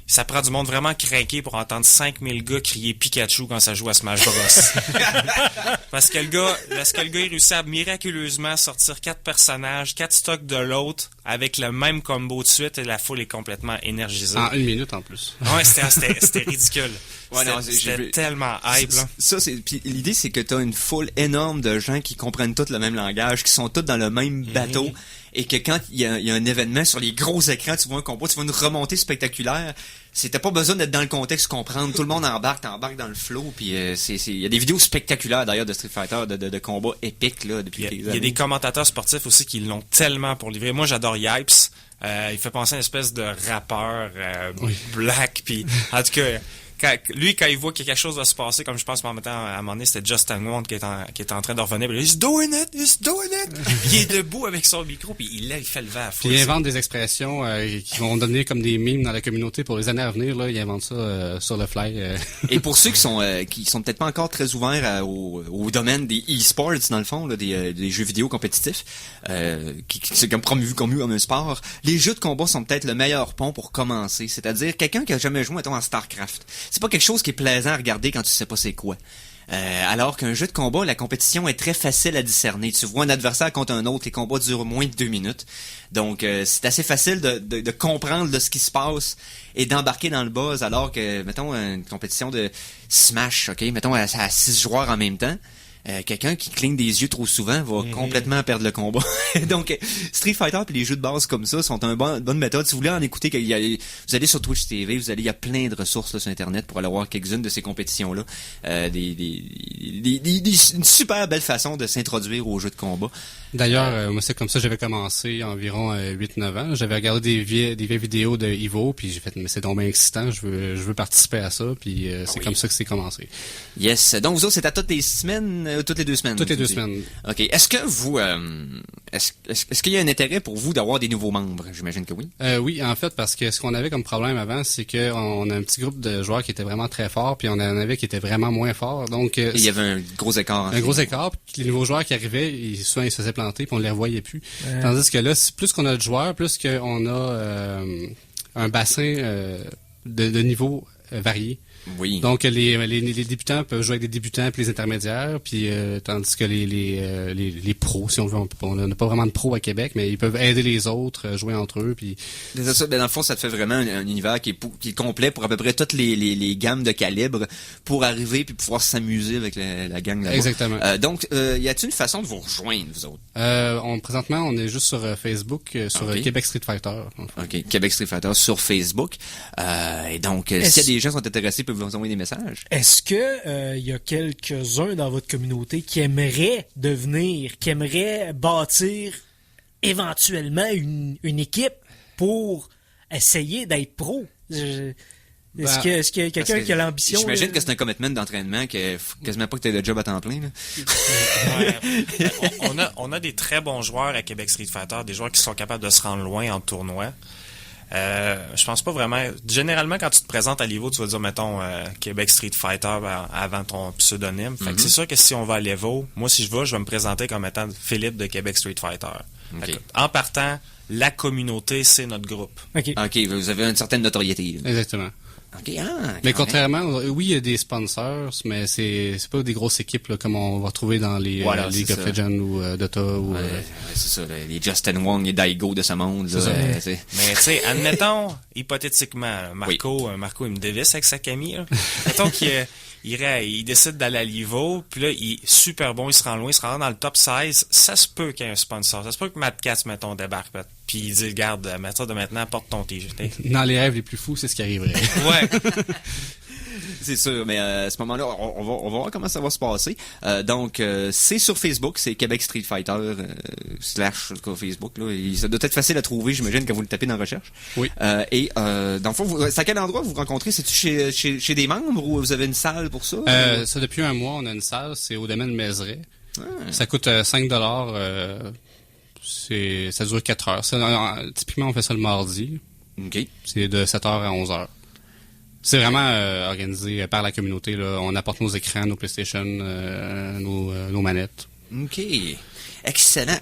Ça prend du monde vraiment craqué pour entendre 5000 gars crier Pikachu quand ça joue à Smash Bros. Parce que le gars, il réussit à miraculeusement sortir 4 personnages, 4 stocks de l'autre, avec le même combo de suite, et la foule est complètement énergisée. En 1 minute en plus. Ouais, c'était ridicule. Ouais, non, C'était tellement hype, là. Ça, puis l'idée, c'est que t'as une foule énorme de gens qui comprennent tous le même langage, qui sont tous dans le même bateau, et que quand il y a un événement sur les gros écrans, tu vois un combat, tu vois une remontée spectaculaire. T'as pas besoin d'être dans le contexte, comprendre. Tout le monde t'embarque dans le flow, puis il y a des vidéos spectaculaires d'ailleurs de Street Fighter, de combats épiques là depuis Il y a des commentateurs sportifs aussi qui l'ont tellement pour livrer. Moi, j'adore Yipes. Il fait penser à une espèce de rappeur black, puis en tout cas. Quand il voit que quelque chose va se passer, comme je pense à un moment donné, c'était Justin Wong qui est en train de revenir, puis he's doing it! Il est debout avec son micro, puis il fait le vent à fou. Puis il invente des expressions qui vont donner comme des mimes dans la communauté pour les années à venir, là, il invente ça sur le fly. Et pour ceux qui sont peut-être pas encore très ouverts au domaine des e-sports, dans le fond, là, des jeux vidéo compétitifs, qui c'est comme promu comme un sport, les jeux de combat sont peut-être le meilleur pont pour commencer. C'est-à-dire quelqu'un qui a jamais joué, mettons, à StarCraft. C'est pas quelque chose qui est plaisant à regarder quand tu sais pas c'est quoi. Alors qu'un jeu de combat, la compétition est très facile à discerner. Tu vois un adversaire contre un autre, les combats durent moins de 2 minutes. Donc, c'est assez facile de comprendre ce qui se passe et d'embarquer dans le buzz, alors que, mettons, une compétition de Smash, ok, mettons, à 6 joueurs en même temps. Quelqu'un qui cligne des yeux trop souvent va complètement perdre le combat. Donc, Street Fighter et les jeux de base comme ça sont une bonne méthode. Si vous voulez en écouter, vous allez sur Twitch TV, il y a plein de ressources là, sur Internet pour aller voir quelques-unes de ces compétitions-là. Une super belle façon de s'introduire aux jeux de combat. D'ailleurs, moi, c'est comme ça que j'avais commencé environ 8-9 ans. J'avais regardé des vieilles vidéos de Evo, puis j'ai fait, mais c'est donc bien excitant, je veux participer à ça, puis c'est comme ça que c'est commencé. Yes. Donc, vous autres, c'est à toutes les semaines, toutes les 2 semaines? Toutes les 2 semaines. OK. Est-ce que vous, est-ce qu'il y a un intérêt pour vous d'avoir des nouveaux membres? J'imagine que oui. Oui, en fait, parce que ce qu'on avait comme problème avant, c'est qu'on a un petit groupe de joueurs qui étaient vraiment très forts, puis on en avait qui étaient vraiment moins forts. Donc, il y avait un gros écart. Un gros écart, puis les nouveaux joueurs qui arrivaient, souvent ils se faisaient planter, puis on les revoyait plus. Tandis que là, plus qu'on a de joueurs, plus qu'on a un bassin de niveaux variés. Oui. Donc les débutants peuvent jouer avec des débutants puis les intermédiaires, puis tandis que les pros, si on veut, on n'a pas vraiment de pros à Québec, mais ils peuvent aider les autres, jouer entre eux, puis dans le fond, ça te fait vraiment un univers qui est complet pour à peu près toutes les gammes de calibres pour arriver puis pouvoir s'amuser avec la gang là-bas. Exactement. Donc, y a-t-il une façon de vous rejoindre, vous autres? Présentement, on est juste sur Facebook, sur Québec Street Fighter. OK, Québec Street Fighter sur Facebook. Et donc, s'il y a des gens qui sont intéressés, ils peuvent vous envoyer des messages. Est-ce que y a quelques-uns dans votre communauté qui aimeraient bâtir éventuellement une équipe pour essayer d'être pro? Est-ce qu'il y a quelqu'un qui a l'ambition? J'imagine que c'est un commitment d'entraînement que faut quasiment pas que tu aies de job à temps plein. Là. Ouais. On a des très bons joueurs à Québec Street Fighter, des joueurs qui sont capables de se rendre loin en tournoi. Je pense pas vraiment. Généralement, quand tu te présentes à l'Evo, tu vas dire, mettons, Québec Street Fighter avant ton pseudonyme. Fait que c'est sûr que si on va à l'Evo, moi, si je vais me présenter comme étant Philippe de Québec Street Fighter. Okay. En partant, la communauté, c'est notre groupe. OK, vous avez une certaine notoriété. Là. Exactement. Okay, mais contrairement, oui, il y a des sponsors, mais c'est pas des grosses équipes là, comme on va trouver dans les League of Legends ou Dota. Ou, c'est ça, les Justin Wong et Daigo de ce monde. Là, mais tu sais, admettons, hypothétiquement, Marco, il me dévisse avec sa Camille. Mettons il décide d'aller à l'Evo, puis là, il est super bon, il se rend loin, il se rend dans le top 16. Ça se peut qu'il y ait un sponsor. Ça se peut que Mad Cats, mettons, débarque. Puis il dit, regarde, à partir de maintenant, porte ton t-shirt. Dans les rêves les plus fous, c'est ce qui arriverait. Ouais. C'est sûr, mais à ce moment-là, on va voir comment ça va se passer. Donc, c'est sur Facebook, c'est Québec Street Fighter / Facebook. Là, ça doit être facile à trouver, j'imagine, quand vous le tapez dans la recherche. Oui. Et dans le fond, c'est à quel endroit vous rencontrez? C'est-tu chez des membres ou vous avez une salle pour ça? Ça, depuis un mois, on a une salle, c'est au domaine Mézeray. Ça coûte $5. Ça dure 4 heures. Typiquement, on fait ça le mardi. OK. C'est de 7h à 11h. C'est vraiment organisé par la communauté. Là. On apporte nos écrans, nos PlayStation, nos manettes. OK. Excellent.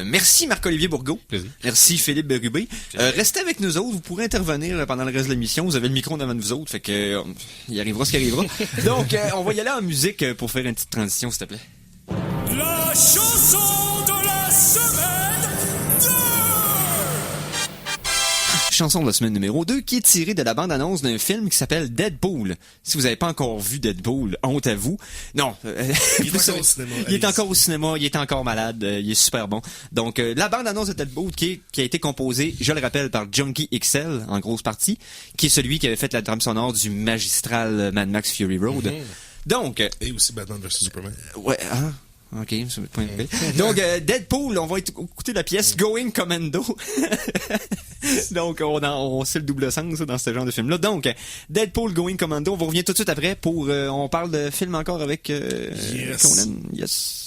Merci Marc-Olivier Bourgault. Plaisir. Merci Philippe Berubé. Restez avec nous autres. Vous pourrez intervenir pendant le reste de l'émission. Vous avez le micro devant vous autres. Fait que il arrivera ce qui arrivera. Donc, on va y aller en musique pour faire une petite transition, s'il te plaît. La chanson de la semaine 2! Chanson de la semaine numéro 2 qui est tirée de la bande-annonce d'un film qui s'appelle Deadpool. Si vous n'avez pas encore vu Deadpool, honte à vous. Non. Il est encore au cinéma. Il est encore au cinéma, il est encore malade, il est super bon. Donc, la bande-annonce de Deadpool qui a été composée, je le rappelle, par Junkie XL, en grosse partie, qui est celui qui avait fait la trame sonore du magistral Mad Max Fury Road. Donc... Et aussi Batman vs Superman. Ouais, ok, ça va être pas une... Donc, Deadpool, on va écouter la pièce Going Commando. Donc, on sait le double sens dans ce genre de film-là. Donc, Deadpool Going Commando, on vous revient tout de suite après pour... on parle de film encore avec Conan. Yes.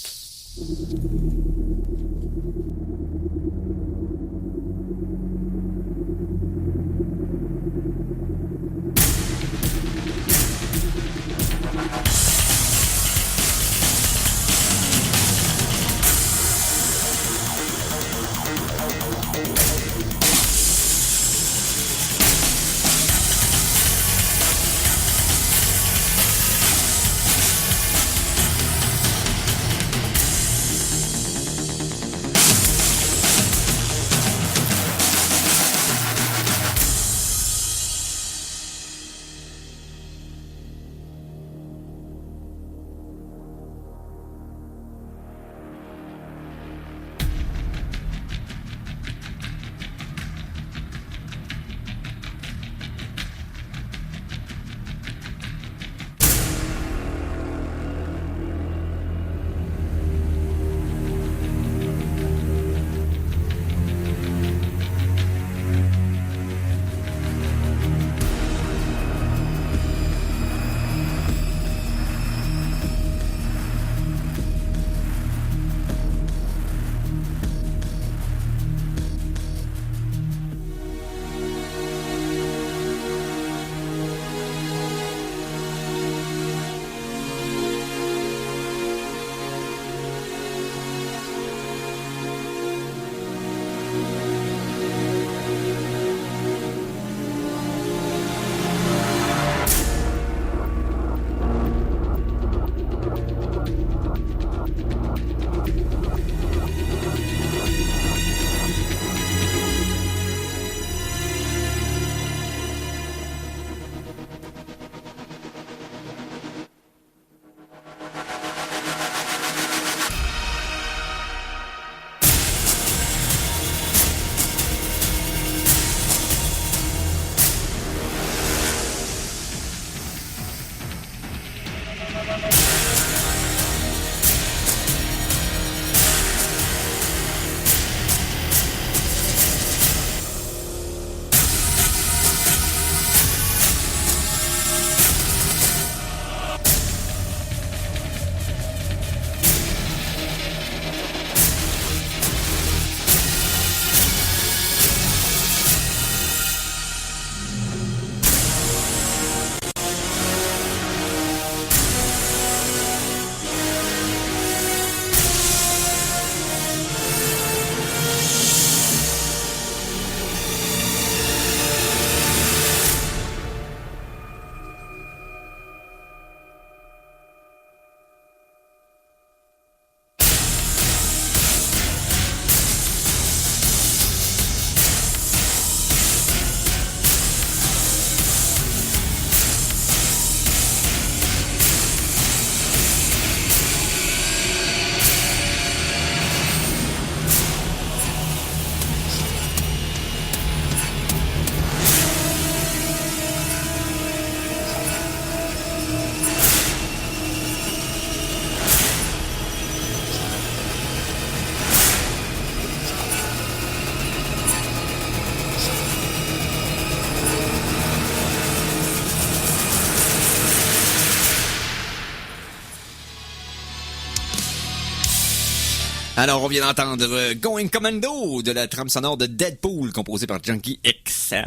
Alors, on vient d'entendre Going Commando de la trame sonore de Deadpool, composée par Junkie XL.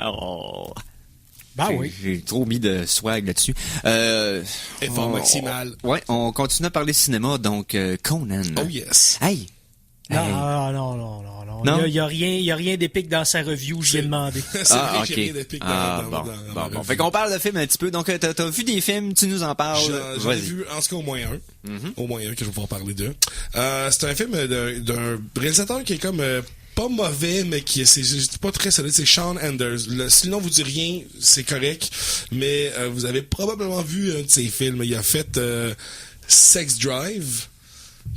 Oui. J'ai trop mis de swag là-dessus. Effort maximal. Ouais, on continue à parler cinéma, donc Conan. Oh yes. Hey, Non. Il y a rien d'épique dans sa review, j'y ai demandé. C'est vrai qu'il y a rien d'épique dans bon. la review. Fait qu'on parle de films un petit peu. Donc, t'as vu des films, tu nous en parles. J'en ai vu, en tout cas, au moins un. Au moins un que je vais pouvoir parler de. C'est un film d'un réalisateur qui est comme... pas mauvais, mais qui c'est pas très solide, c'est Sean Anders. Si le nom vous dit rien, c'est correct, mais vous avez probablement vu un de ses films. Il a fait Sex Drive,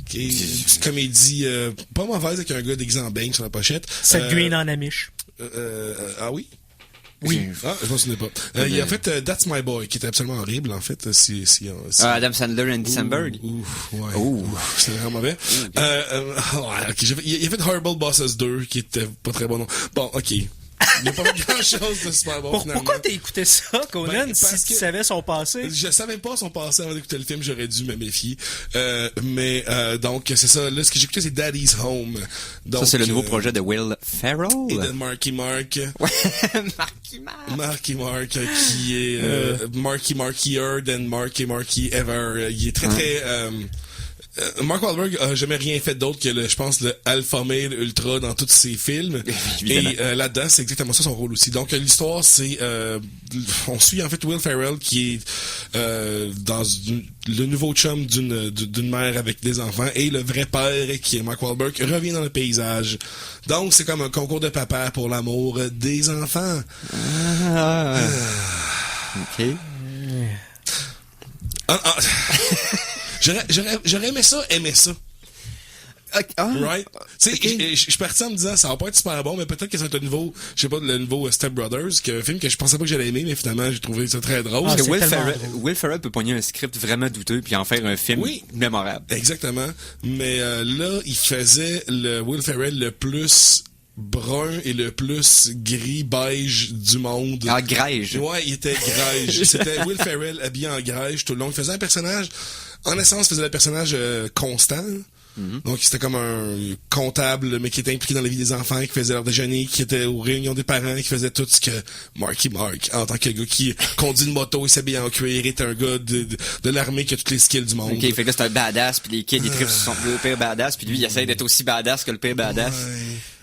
qui est une petite comédie pas mauvaise avec un gars déguisé en bang sur la pochette. Seth Green en Amish. Ah oui? Oui. Ah, je m'en souvenais pas. Il a fait That's My Boy, qui était absolument horrible, en fait. Adam Sandler et Andy Samberg. C'est vraiment mauvais. Il a fait Horrible Bosses 2, qui était pas très bon. Bon, ok. Il n'y a pas grand-chose de super bon, finalement. Pourquoi t'as écouté ça, Conan, si tu savais son passé? Je savais pas son passé avant d'écouter le film, j'aurais dû me méfier. Donc, c'est ça. Là, ce que j'ai écouté, c'est Daddy's Home. Donc, ça, c'est le nouveau projet de Will Ferrell. Et de Marky Mark. Ouais, Marky Mark, qui est Markier than Marky Ever. Il est très, très... Mark Wahlberg a jamais rien fait d'autre que je pense le alpha male ultra dans tous ses films. Et là-dedans, c'est exactement ça son rôle aussi. Donc l'histoire, c'est on suit en fait Will Ferrell qui est dans le nouveau chum d'une mère avec des enfants, et le vrai père qui est Mark Wahlberg revient dans le paysage. Donc c'est comme un concours de papa pour l'amour des enfants. OK. J'aurais aimé ça. Right? Tu sais, je suis parti en me disant, ça va pas être super bon, mais peut-être que c'est un nouveau, je sais pas, le nouveau Step Brothers, un film que je pensais pas que j'allais aimer, mais finalement, j'ai trouvé ça très drôle. Parce que Will Ferrell peut pogner un script vraiment douteux puis en faire un film mémorable. Exactement. Mais là, il faisait le Will Ferrell le plus brun et le plus gris beige du monde. Ah, grège. Ouais, il était grège. C'était Will Ferrell habillé en grège tout le long. Il faisait un personnage, en essence, il faisait un personnage constant. Donc c'était comme un comptable, mais qui était impliqué dans la vie des enfants, qui faisait leur déjeuner, qui était aux réunions des parents, qui faisait tout ce que Marky Mark, en tant que gars qui conduit une moto, il s'habille en cuir, est un gars de l'armée qui a toutes les skills du monde. Ok, fait que c'est un badass, puis les kids ils trippent sur le pire badass, puis lui il essaie d'être aussi badass que le pire badass.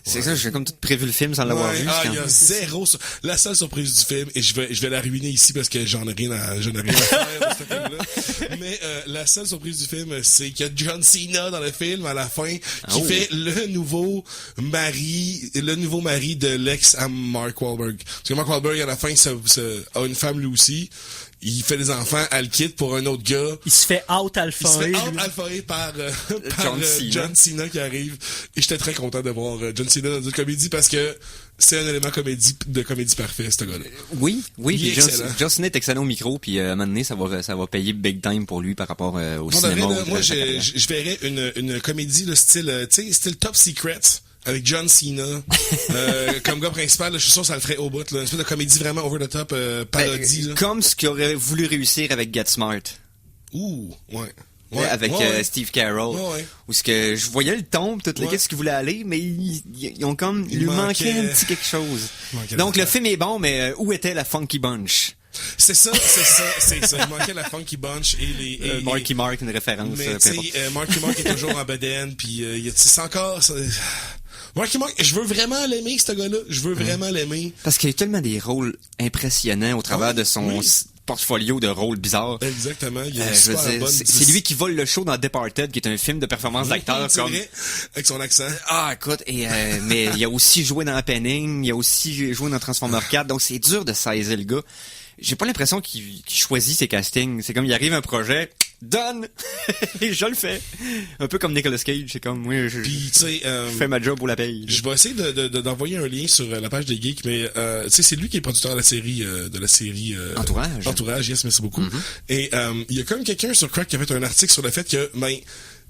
C'est ça, j'ai comme tout prévu le film sans l'avoir vu. Ah, il y a zéro. La seule surprise du film, et je vais la ruiner ici parce que j'en ai rien à faire de ce film-là. Mais la seule surprise du film, c'est qu'il y a John Cena dans le film à la fin qui fait le nouveau mari de l'ex à Mark Wahlberg. Parce que Mark Wahlberg à la fin a une femme lui aussi. Il fait des enfants, elle le quitte pour un autre gars. Il se fait out-alphaé par John Cena qui arrive. Et j'étais très content de voir John Cena dans une comédie parce que c'est un élément de comédie parfait, ce gars-là. Oui. John Cena est excellent au micro, puis à un moment donné, ça va payer big time pour lui par rapport au cinéma. Moi, je verrais une comédie de style Top Secret. Avec John Cena comme gars principal, je suis sûr que ça le ferait au bout. Une espèce de comédie vraiment over the top, parodie. Comme ce qu'il aurait voulu réussir avec Get Smart. Avec Steve Carell. Où ce que je voyais le ton, tout le qu'est-ce qu'il voulait aller, mais il lui manquait un petit quelque chose. Donc le film est bon, mais où était la Funky Bunch? C'est ça. Il manquait la Funky Bunch et Marky Mark, une référence. Mais tu sais, Marky Mark est toujours en bedaine, puis c'est encore... Marky Mark, je veux vraiment l'aimer, ce gars-là. Je veux vraiment l'aimer. Parce qu'il y a tellement des rôles impressionnants au travers de son portfolio de rôles bizarres. Exactement. Il y a une super bonne... C'est lui qui vole le show dans Departed, qui est un film de performance d'acteur. C'est vrai, avec son accent. Ah, écoute, mais il a aussi joué dans Happening, il a aussi joué dans Transformers 4, donc c'est dur de saisir le gars. J'ai pas l'impression qu'il choisit ses castings. C'est comme, il arrive un projet, done! Et je le fais. Un peu comme Nicolas Cage, c'est comme, oui, je fais ma job pour la paye. Je vais essayer d'envoyer un lien sur la page des Geeks, mais tu sais, c'est lui qui est producteur de la série Entourage. Entourage, yes, merci beaucoup. Et il y a comme quelqu'un sur Crack qui a fait un article sur le fait que,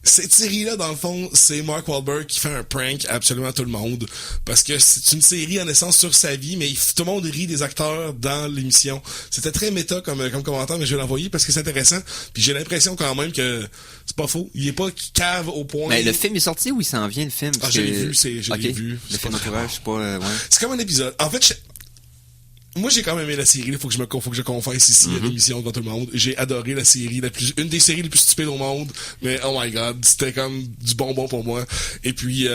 cette série-là, dans le fond, c'est Mark Wahlberg qui fait un prank à absolument tout le monde. Parce que c'est une série, en essence, sur sa vie, mais tout le monde rit des acteurs dans l'émission. C'était très méta comme commentaire, mais je vais l'envoyer parce que c'est intéressant. Puis j'ai l'impression quand même que c'est pas faux. Il est pas cave au point. Mais le film est sorti ou il s'en vient, le film? Je l'ai vu, je l'ai vu. Le film Entourage, c'est pas... C'est comme un épisode. En fait, moi, j'ai quand même aimé la série. Il faut que je confesse ici à l'émission devant tout le monde. J'ai adoré la série, une des séries les plus stupides au monde. Mais oh my god, c'était comme du bonbon pour moi. Et puis,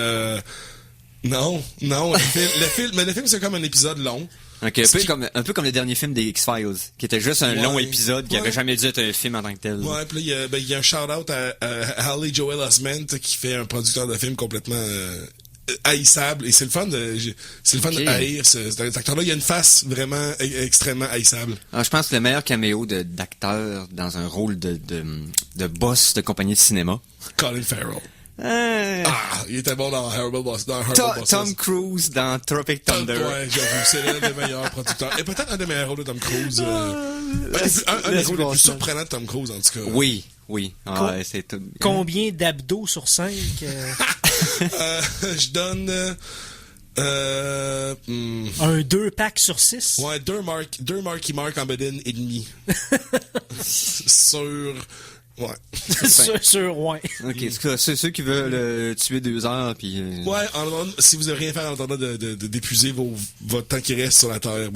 non, le film c'est comme un épisode long. Ok, un peu comme le dernier film des X-Files, qui était juste un long épisode qui aurait jamais dû être un film en tant que tel. Ouais, puis là, il y a un shout-out à Haley Joel Osment qui fait un producteur de film complètement haïssable. Et c'est le fun de haïr cet acteur-là. Il y a une face vraiment extrêmement haïssable. Alors, je pense que le meilleur caméo d'acteur dans un rôle de boss de compagnie de cinéma. Colin Farrell. Il était bon dans Horrible Bosses. Tom Cruise dans Tropic Thunder. Ouais, j'avoue, c'est l'un des meilleurs producteurs. Et peut-être un des meilleurs rôles de Tom Cruise. Un des rôles les plus surprenants de Tom Cruise, en tout cas. Oui. C'est tout. Combien d'abdos sur 5? Je donne... un 2-pack sur 6? Ouais, deux Marky Mark en bedaine et demi. Ouais. Sur ouais. Ok, c'est ceux qui veulent tuer 2 heures, puis... Ouais, si vous n'avez rien fait en attendant d'épuiser votre temps qui reste sur la Terre,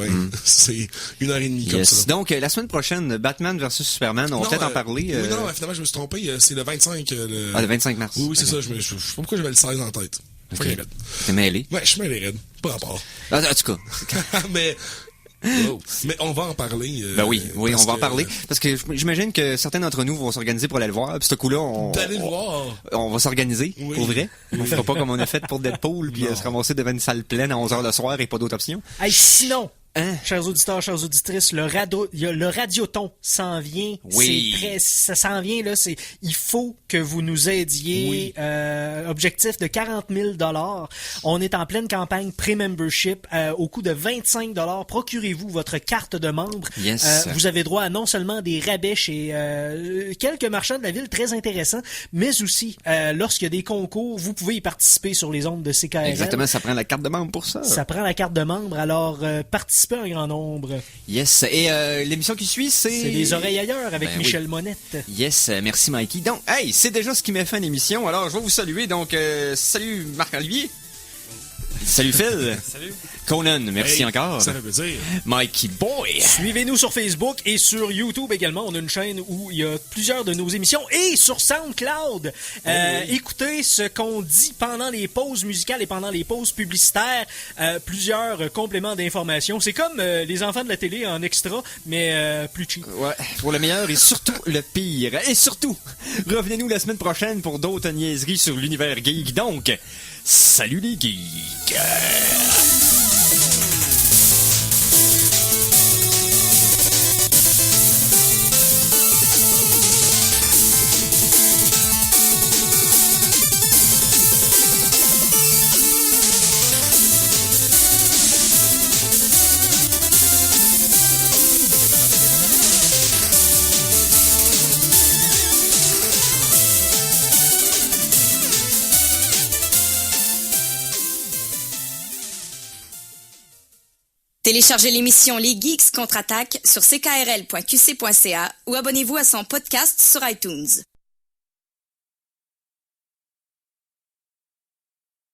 c'est 1h30 comme ça. Donc, la semaine prochaine, Batman vs Superman, on va peut-être en parler. Oui, non, finalement, je me suis trompé, c'est le 25. Le 25 mars. Oui, c'est ça, je sais pas pourquoi j'avais le 16 en tête. Okay. T'es mêlé? Ouais, je suis mêlé raide. Pas rapport. En tout cas. Mais on va en parler. Oui, on va en parler. Parce que j'imagine que certains d'entre nous vont s'organiser pour aller le voir. Puis ce coup-là, d'aller le voir. On va s'organiser, pour vrai. On fera pas comme on a fait pour Deadpool, puis se ramasser devant une salle pleine à 11h le soir et pas d'autre option. Hey, sinon, chers auditeurs, chères auditrices, le Radioton s'en vient. Oui. Ça s'en vient, là. Il faut que vous nous aidiez. Oui. Objectif de 40 000 $. On est en pleine campagne pré-membership. Au coût de 25 $. Procurez-vous votre carte de membre. Yes. Vous avez droit à non seulement des rabais chez quelques marchands de la ville très intéressants, mais aussi, lorsqu'il y a des concours, vous pouvez y participer sur les ondes de CKRL. Exactement, ça prend la carte de membre pour ça. Ça prend la carte de membre. Alors, participez en grand nombre. Yes. Et l'émission qui suit, c'est Les Oreilles ailleurs avec Michel Monette. Yes. Merci, Mikey. Donc, hey, c'est déjà ce qui met fin à l'émission. Alors, je vais vous saluer. Donc, salut Marc-Olivier. Salut Phil. Salut. Conan, merci encore. Ça fait plaisir. Mikey Boy. Suivez-nous sur Facebook et sur YouTube également. On a une chaîne où il y a plusieurs de nos émissions et sur SoundCloud. Écoutez ce qu'on dit pendant les pauses musicales et pendant les pauses publicitaires. Plusieurs compléments d'informations. C'est comme les enfants de la télé en extra, mais plus cheap. Ouais, pour le meilleur et surtout le pire. Et surtout, revenez-nous la semaine prochaine pour d'autres niaiseries sur l'univers geek. Donc, salut les geeks! Téléchargez l'émission Les Geeks contre-attaque sur ckrl.qc.ca ou abonnez-vous à son podcast sur iTunes.